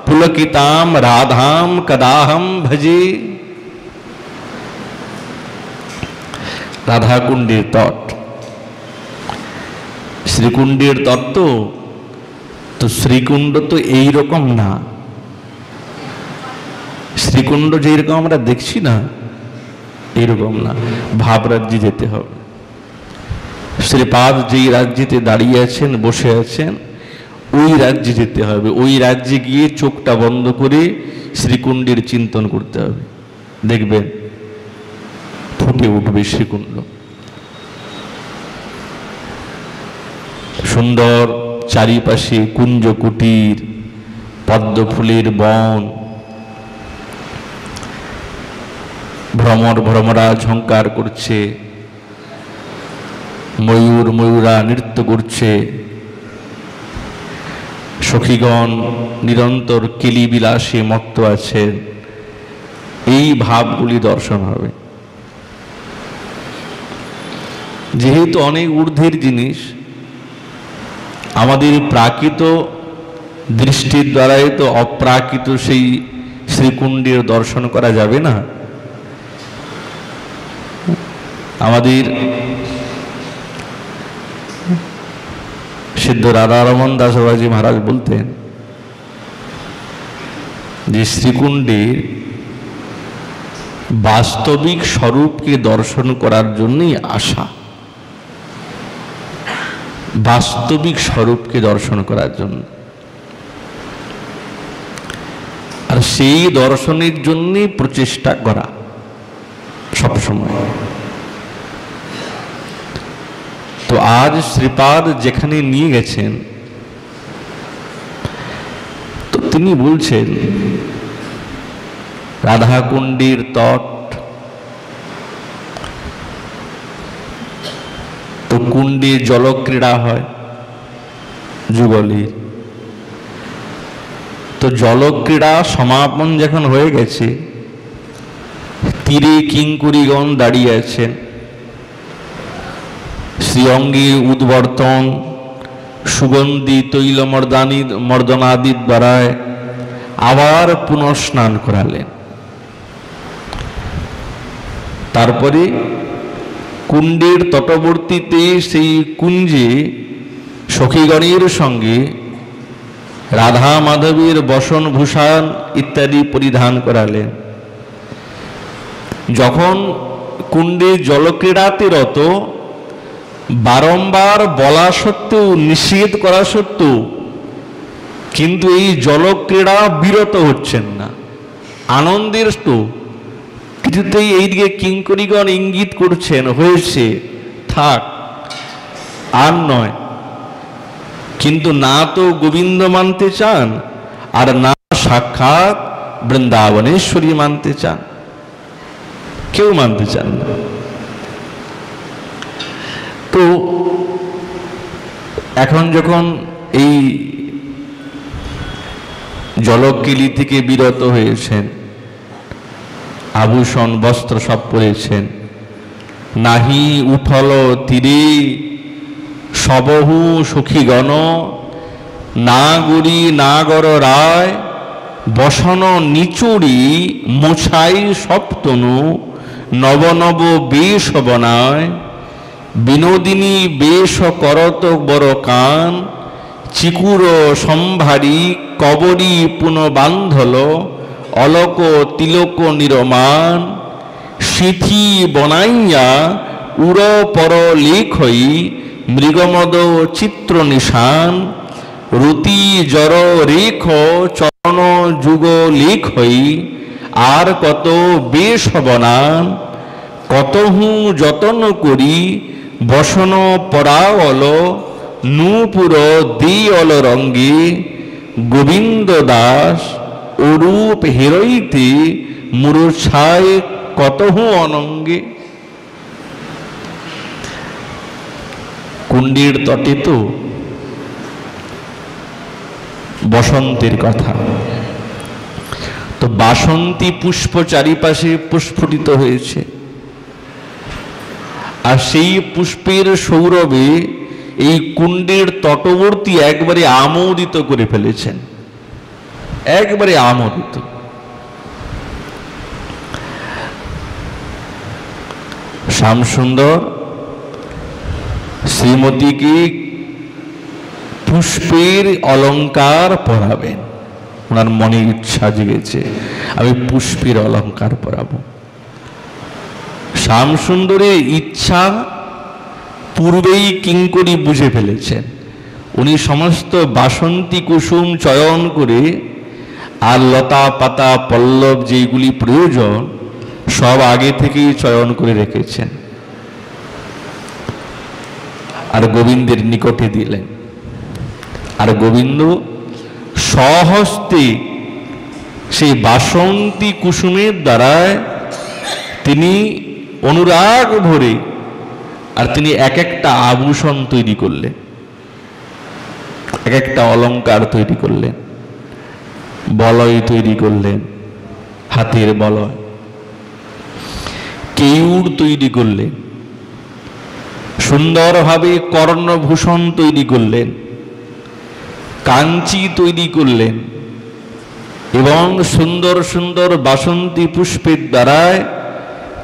पुलकितां राधां कदाहं भजे। রাধাকুণ্ডের তট, শ্রীকুণ্ডের তত্ত্ব তো, শ্রীকুণ্ড তো এইরকম না। শ্রীকুণ্ড যেরকম আমরা দেখছি না এইরকম না, ভাবরাজ্যে যেতে হবে। শ্রীপাদ যেই রাজ্যেতে দাঁড়িয়ে আছেন, বসে আছেন, ওই রাজ্যে যেতে হবে। ওই রাজ্যে গিয়ে চোখটা বন্ধ করে শ্রীকুণ্ডের চিন্তন করতে হবে, দেখবেন ফুটে উঠবে শ্রীকুণ্ড। সুন্দর চারিপাশে কুঞ্জ কুটির, পদ্ম ফুলের বন, ভ্রমর ভ্রমরা ঝঙ্কার করছে, ময়ূর ময়ূরা নৃত্য করছে, সখীগণ নিরন্তর কেলি বিলাসে মত্ত আছেন। এই ভাবগুলি দর্শন হবে। যেহেতু অনেক ঊর্ধ্বের জিনিস, আমাদের প্রাকৃত দৃষ্টির দ্বারাই তো অপ্রাকৃত সেই শ্রীকুণ্ডের দর্শন করা যাবে না। আমাদের সিদ্ধ রাধারমণ দাস বাবাজি মহারাজ বলতেন যে শ্রীকুণ্ডের বাস্তবিক স্বরূপকে দর্শন করার জন্যই আসা, বাস্তবিক স্বরূপকে দর্শন করার জন্য। আর সেই দর্শনের জন্যই প্রচেষ্টা করা সবসময়। তো আজ শ্রীপাদ যেখানে নিয়ে গেছেন, তো তিনি বলছেন রাধাকুণ্ডের তট, তো কুণ্ডে জলক্রীড়া হয় যুগলের। তো জলক্রীড়া সমাপন যখন হয়ে গেছে, তীরে কিঙ্করীগণ দাঁড়িয়ে আছেন, শ্রীঅঙ্গের উদ্বর্তন সুগন্ধি তৈল মর্দনাদি দ্বারায় আবার পুনঃস্নান করালেন। তারপরে কুণ্ডের তটবর্তীতে সেই কুঞ্জে সখীগণের সঙ্গে রাধা মাধবের বসনভূষণ ইত্যাদি পরিধান করালেন। যখন কুণ্ডে জলক্রীড়াতে রত, বারংবার বলা সত্ত্বেও, নিষেধ করা সত্ত্বেও কিন্তু এই জলক্রীড়া বিরত হচ্ছেন না, আনন্দের তো কিছুতেই এইদিকে কিঙ্করীগণ ইঙ্গিত করছেন, হয়েছে, থাক, আর নয়। কিন্তু না তো গোবিন্দ মানতে চান, আর না সাক্ষাৎ বৃন্দাবনেশ্বরী মানতে চান, কেউ মানতে চান না। তো এখন যখন এই জলকেলি থেকে বিরত হয়েছেন, আভূষণ বস্ত্র সব পরেছেন, নাহি উঠল তীরে সবহু সখীগণ, না গরি না গর রায়, বসন নিচুড়ি মোছাই সপ্তনু, নব নব বেশ বনায়, বিনোদিনী বেশ করত বড় কান, চিকুর সম্ভারী কবরী পুন বান্ধল, অলক তিলক নিরমান, সিথি বনাইয়া উর পর লেখই, মৃগমদ চিত্র নিশান, রুতি জর রেখ চরণ যুগ লেখই, আর কত বেশ বনান, কতহু যতন করি বসন পরাওল, নূপুর দিয়ল রঙ্গে, গোবিন্দ দাস অরূপ হেরইতে মূর্ছায় কতহু অনঙ্গে। কুণ্ডের তটে তো বসন্তের কথা, তো বাসন্তী পুষ্প চারিপাশে পুষ্পটিত হয়েছে, আর সেই পুষ্পের সৌরভে এই কুণ্ডের তটবর্তী একবারে আমোদিত করে ফেলেছেন, একবারে আমোদিত। শ্যামসুন্দর শ্রীমতীকে পুষ্পের অলঙ্কার পরাবেন, ওনার মনে ইচ্ছা জেগেছে, আমি পুষ্পের অলঙ্কার পরাবো। শ্যামসুন্দরের ইচ্ছা পূর্বেই কিঙ্করী বুঝে ফেলেছেন, উনি সমস্ত বাসন্তী কুসুম চয়ন করে আর লতা পাতা পল্লব যেগুলি প্রয়োজন সব আগে থেকেই চয়ন করে রেখেছেন, আর গোবিন্দের নিকটে দিলেন। আর গোবিন্দ স্বহস্তে সেই বাসন্তী কুসুমের দ্বারায় তিনি অনুরাগ ভরে আর তিনি এক একটা আভূষণ তৈরি করলেন, এক একটা অলঙ্কার তৈরি করলেন, বলয় তৈরি করলেন, হাতের বলয়, কেউর তৈরি করলেন, সুন্দরভাবে কর্ণভূষণ তৈরি করলেন, কাঞ্চি তৈরি করলেন, এবং সুন্দর সুন্দর বাসন্তী পুষ্পের দ্বারায়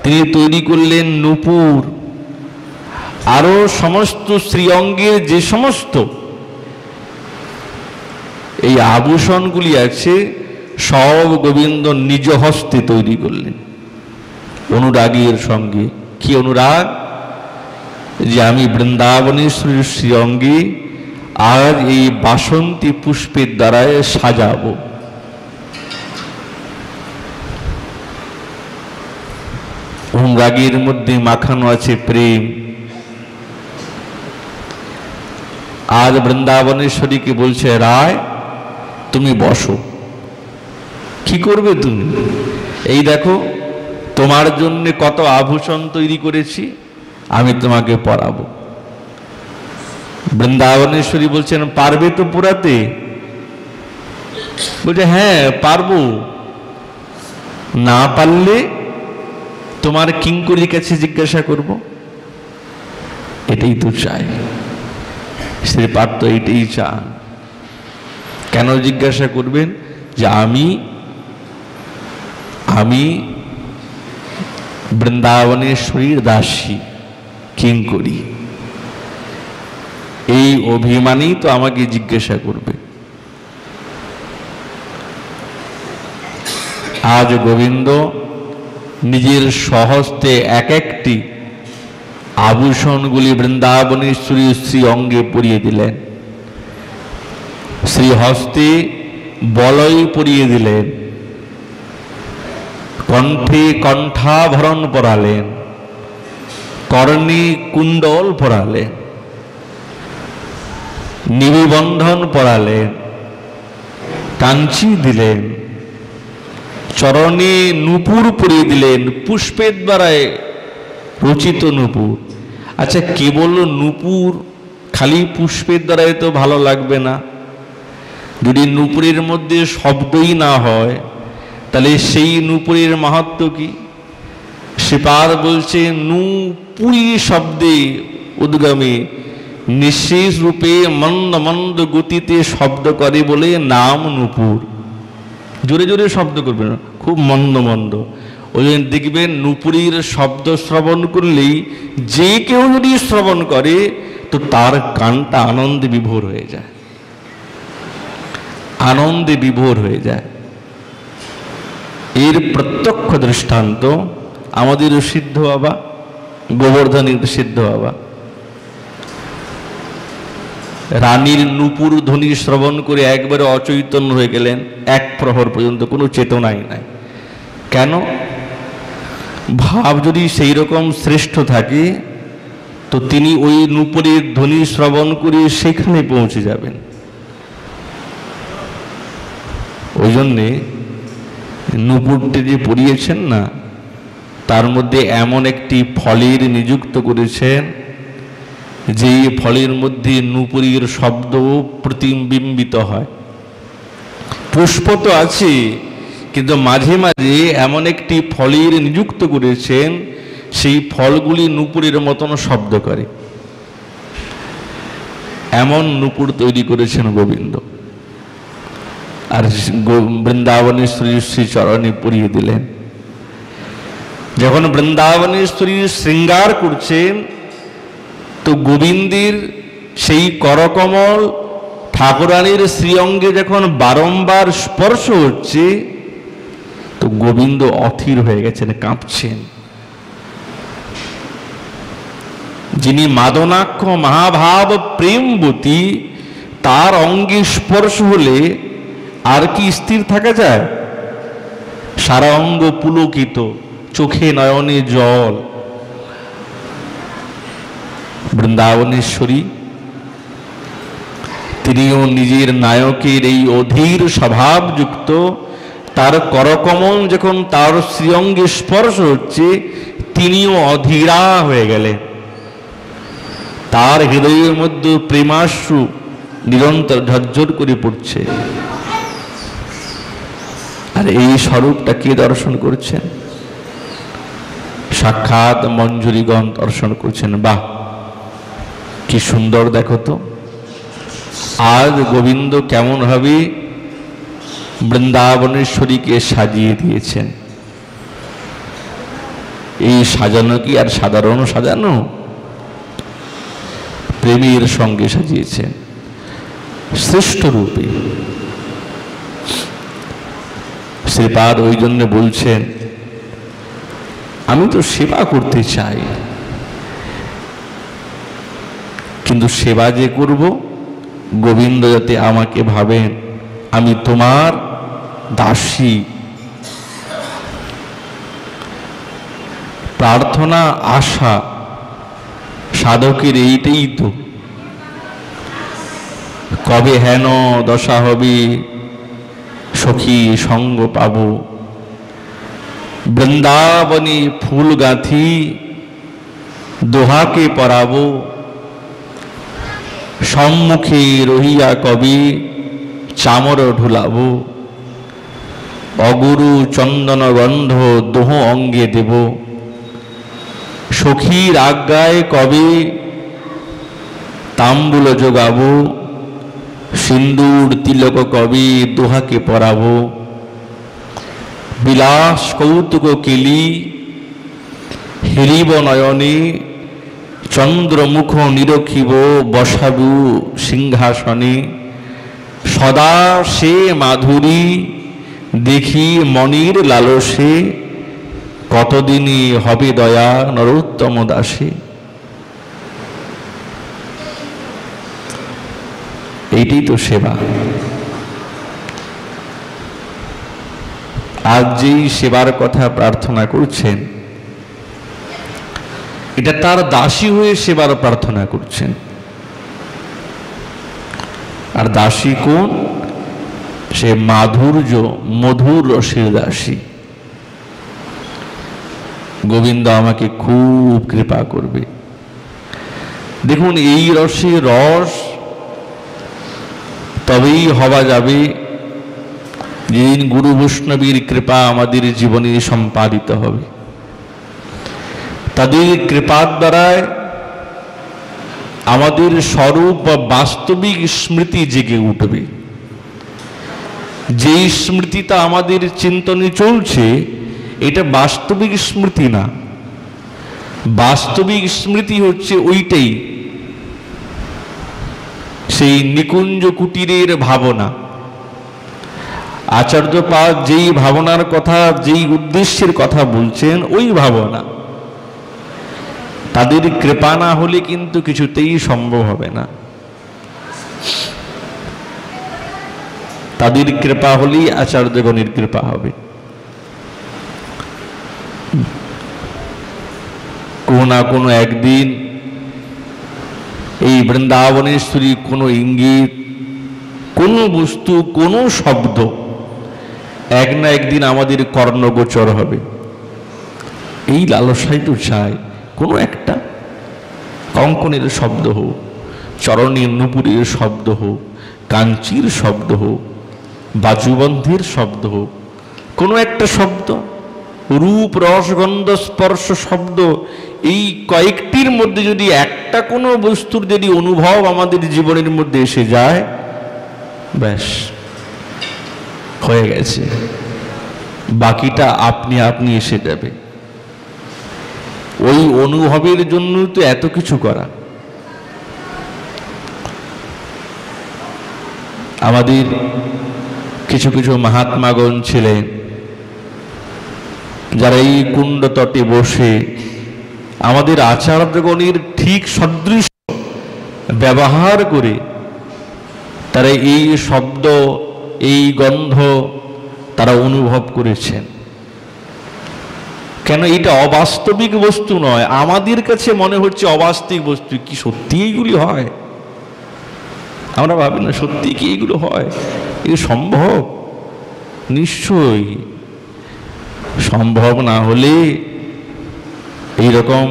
তিনি তৈরি করলেন নূপুর। আরো সমস্ত শ্রীঅঙ্গের যে সমস্ত এই আভূষণগুলি আছে সব গোবিন্দ নিজ হস্তে তৈরি করলেন অনুরাগীর সঙ্গে। কি অনুরাগ, যে আমি বৃন্দাবনেশ্বরীর শ্রীঅঙ্গে আজ এই বাসন্তী পুষ্পের দ্বারায় সাজাবো। অনুরাগের মধ্যে মাখানো আছে প্রেম। আজ বৃন্দাবনেশ্বরীকে বলছে, রায় তুমি বসো। কি করবে তুমি? এই দেখো তোমার জন্য কত আভূষণ তৈরি করেছি, আমি তোমাকে পরাবো। বৃন্দাবনেশ্বরী বলছেন, পারবে তো পোড়াতে? বলছে, হ্যাঁ পারবো। না পারলে তোমার কিঙ্করীর কাছে জিজ্ঞাসা করব। এটাই তো চাই, শ্রীপার্থ এটাই চান। কেন জিজ্ঞাসা করবেন? যে আমি বৃন্দাবনেশ্বরীর দাসী কিঙ্করী। এই অভিমানই তো আমাকে জিজ্ঞাসা করবে। আজ গোবিন্দ নিজের স্বহস্তে এক একটি আভূষণগুলি বৃন্দাবনেশ্বরী শ্রী অঙ্গে পরিয়ে দিলেন, শ্রীহস্তে বলয় পরিয়ে দিলেন, কণ্ঠে কণ্ঠাভরণ পরালেন, কর্ণে কুণ্ডল পরালেন, নিবিবন্ধন পরালেন, কাঞ্চি দিলেন, চরণে নূপুর পরিয়ে দিলেন, পুষ্পের দ্বারায় রচিত নূপুর। আচ্ছা, কেবল নূপুর খালি পুষ্পের দ্বারাই তো ভালো লাগবে না। যদি নূপুরের মধ্যে শব্দই না হয় তাহলে সেই নূপুরের মাহাত্ম্য কি? শ্রীপাদ বলছে, নূপুরি শব্দে উদ্গমে নিঃশেষ রূপে মন্দ মন্দ গতিতে শব্দ করে বলে নাম নূপুর। জোরে জোরে শব্দ করবে না, খুব মন্দ মন্দ। ওই জন্য দেখবেন নূপুরীর শব্দ শ্রবণ করলেই যে কেউ যদি শ্রবণ করে তো তার কানটা আনন্দে বিভোর হয়ে যায়, আনন্দে বিভোর হয়ে যায়। এর প্রত্যক্ষ দৃষ্টান্ত আমাদের সিদ্ধ বাবা, গোবর্ধনের সিদ্ধ বাবা রানীর নূপুর ধ্বনি শ্রবণ করে একবারে অচৈতন্য হয়ে গেলেন, এক প্রহর পর্যন্ত কোনো চেতনাই নাই। কেন? ভাব যদি সেই রকম শ্রেষ্ঠ থাকে তো তিনি ওই নূপুরের ধ্বনি শ্রবণ করে সেখানে পৌঁছে যাবেন। ওই জন্যে নূপুরটি যে পরিয়েছেন না, তার মধ্যে এমন একটি ফলের নিযুক্ত করেছেন যে ফলের মধ্যে নূপুরের শব্দ প্রতিবিম্বিত হয়। পুষ্প তো আছে, কিন্তু মাঝে মাঝে এমন একটি ফলের নিযুক্ত করেছেন সেই ফলগুলি নূপুরের মতন শব্দ করে। এমন নূপুর তৈরি করেছেন গোবিন্দ, আর বৃন্দাবনেশ্বরীর শ্রী চরণে পরিয়ে দিলেন। যখন বৃন্দাবনেশ্বরীর শৃঙ্গার করছেন তো গোবিন্দের সেই করকমল ঠাকুরানীর শ্রীঅঙ্গে যখন বারংবার স্পর্শ হচ্ছে তো গোবিন্দ অথির হয়ে গেছেন, কাঁপছেন। যিনি মাদনাক্ষ মহাভাব প্রেমবতী, তার অঙ্গে স্পর্শ হলে আর কি স্থির থাকা যায়? সারা অঙ্গ পুলকিত, চোখে নয়নে জল। বৃন্দাবনেশ্বরী তিনিও নিজের নায়কের এই অধীর স্বভাবযুক্ত তার করকমল যখন তার শ্রীঅঙ্গে স্পর্শ হচ্ছে তিনিও অধীরা হয়ে গেলেন। তার হৃদয়ের মধ্যে প্রেমাশ্রু নিরন্তর ঝরঝর করে পড়ছে। আর এই স্বরূপটা কে দর্শন করছেন? সাক্ষাৎ মঞ্জুরিগণ দর্শন করছেন। বাহ, কি সুন্দর! দেখো তো আজ গোবিন্দ কেমন ভাবে বৃন্দাবনেশ্বরীকে সাজিয়ে দিয়েছেন। এই সাজানো কি আর সাধারণ সাজানো? প্রেমের সঙ্গে সাজিয়েছেন শ্রেষ্ঠ রূপে। শ্রীপাদ ওই জন্য বলছেন, আমি তো সেবা করতে চাই, কিন্তু সেবা যে করব গোবিন্দ যাতে আমাকে ভাবেন আমি তোমার দাসী। প্রার্থনা আশা সাধকের এইটাই তো। কবে হেন দশা হবে সখী সঙ্গ পাব, বৃন্দাবনী ফুল গাঁথি দোহাকে পরাবো, সম্মুখে রহিয়া কবি চামর ঢুলাবো, অগুরু চন্দন গন্ধ দোহ অঙ্গে দেব, সখীর আজ্ঞায় কবে তাম্বুল যোগাবো, সিন্দুর তিলক কবি দোহাকে পরাবো, বিলাস কৌতুক কেলি হেরিব নয়নে চন্দ্রমুখ নিরখিব বসাবু সিংহাসনে, সদা সে মাধুরী দেখি মনির লালসে, কতদিনই হবে দয়া নরোত্তম দাসে। এইটাই তো সেবা। আজ যেই সেবার কথা প্রার্থনা করছেন, এটা তার দাসী হয়ে সেবার প্রার্থনা করছেন। আর দাসী কোন? সে মাধুর্য মধুর রসের দাসী। গোবিন্দ আমাকে খুব কৃপা করবে। দেখুন, এই রসে রস তবেই হওয়া যাবে যেদিন গুরু বৈষ্ণবীর কৃপা আমাদের জীবনে সম্পাদিত হবে। তাদের কৃপার দ্বারায় আমাদের স্বরূপ বা বাস্তবিক স্মৃতি জেগে উঠবে। যেই স্মৃতিটা আমাদের চিন্তনে চলছে, এটা বাস্তবিক স্মৃতি না। বাস্তবিক স্মৃতি হচ্ছে ওইটাই, সেই নিকুঞ্জ কুটিরের ভাবনা। আচার্যপাদ যেই ভাবনার কথা, যেই উদ্দেশ্যের কথা বলছেন, ওই ভাবনা। তাদের কৃপা না হলে কিন্তু কিছুতেই সম্ভব হবে না। তাদের কৃপা হলেই আচার্যগণের কৃপা হবে। কোনো না কোনো একদিন এই বৃন্দাবনেশ্বরী কোনো ইঙ্গিত, কোনো বস্তু, কোনো শব্দ এক না একদিন আমাদের কর্ণগোচর হবে। এই লালসাই তো চাই, কোনো একটা কঙ্কনের শব্দ হোক, চরণের নুপুরের শব্দ হোক, কাঞ্চির শব্দ হোক, বাজুবন্ধের শব্দ হোক, কোনো একটা শব্দ, রূপ রস গন্ধ স্পর্শ শব্দ, এই কয়েকটির মধ্যে যদি একটা কোনো বস্তুর যদি অনুভব আমাদের জীবনের মধ্যে এসে যায়, ব্যাস হয়ে গেছে। বাকিটা আপনি আপনি এসে যাবে। ওই অনুভবের জন্য তো এত কিছু করা। আমাদের কিছু কিছু মহাত্মাগণ ছিলেন, যারা এই কুণ্ড তটে বসে আমাদের আচার্যগণের ঠিক সদৃশ ব্যবহার করে তারা এই শব্দ, এই গন্ধ তারা অনুভব করেছেন। কেন? এটা অবাস্তবিক বস্তু নয়, আমাদের কাছে মনে হচ্ছে অবাস্তবিক বস্তু। কি সত্যি এইগুলি হয়? আমরা ভাবি না সত্যি কি এইগুলো হয়? এ সম্ভব? নিশ্চয়ই সম্ভব না হলে এইরকম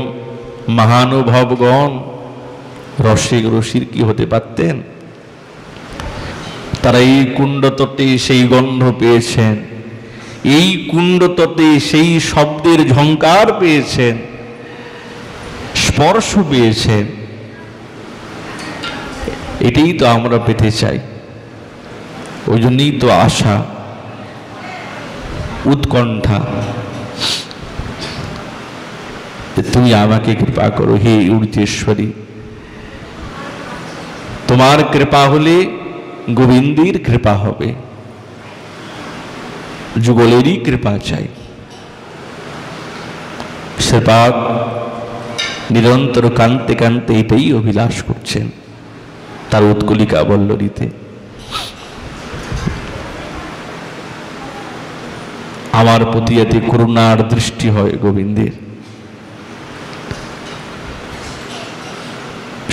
মহানুভবগণ রসিক রসির কি হতে পারতেন? তারা এই কুণ্ড তটে সেই গন্ধ পেয়েছেন, এই কুণ্ড তটে সেই শব্দের ঝংকার পেয়েছেন, স্পর্শ পেয়েছেন। এটাই তো আমরা পেতে চাই। ওই জন্যই তো আশা, উৎকণ্ঠা, তুমি আমাকে কৃপা করো হে ঊর্জেশ্বরী। তোমার কৃপা হলে গোবিন্দের কৃপা হবে। যুগলেরই কৃপা চাই। শ্রীপাদ নিরন্তর কান্তে কান্তে এটাই অভিলাষ করছেন তার উৎকলিকা বল্লরীতে। আমার প্রতি যাতে করুণার দৃষ্টি হয় গোবিন্দের।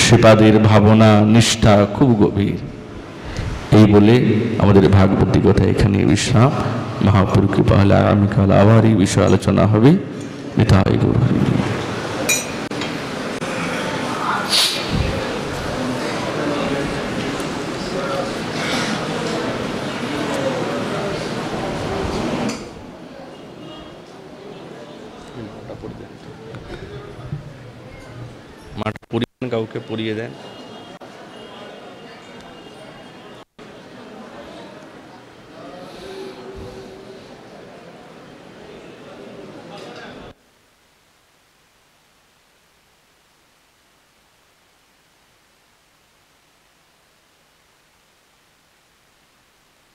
শ্রীপাদের ভাবনা নিষ্ঠা খুব গভীর। এই বলে আমাদের ভাগবতী কথা এখানে বিশ্রাম। মহাপুরুষ কৃপা হলে আগামীকাল আবার এই বিষয়ে আলোচনা হবে। নিতাই গৌর হরি। মাঠ পরিয়ে কাউকে পরিয়ে দেন।